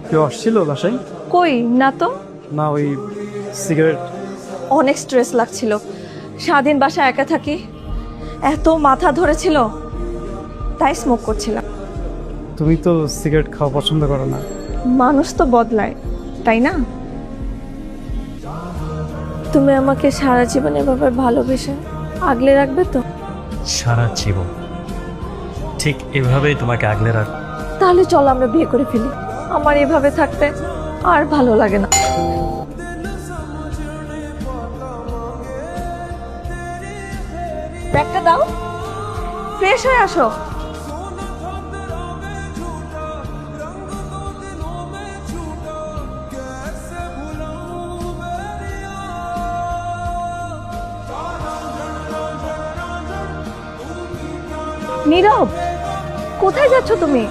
কেউ আসছিল বাসায়? কই না তো। না, ওই সিগারেট। অনেক স্ট্রেস লাগছিল, সারাদিন বাসায় একা থাকি, এত মাথা ধরেছিল তাই স্মোক করছিলাম। তুমি তো সিগারেট খাওয়া পছন্দ করো না। মানুষ তো বদলায়, তাই না? তুমি আমাকে সারা জীবন এভাবে ভালোবেসে আগলে রাখবে তো? সারা জীবন ঠিক এভাবেই তোমাকে আগলে রাখ। তাহলে চলো আমরা বিয়ে করে ফেলি, আমার এভাবে থাকতে আর ভালো লাগে না। ব্যাগটা দাও, ফ্রেশ হয়ে আসো। নীরব, কোথায় যাচ্ছ তুমি?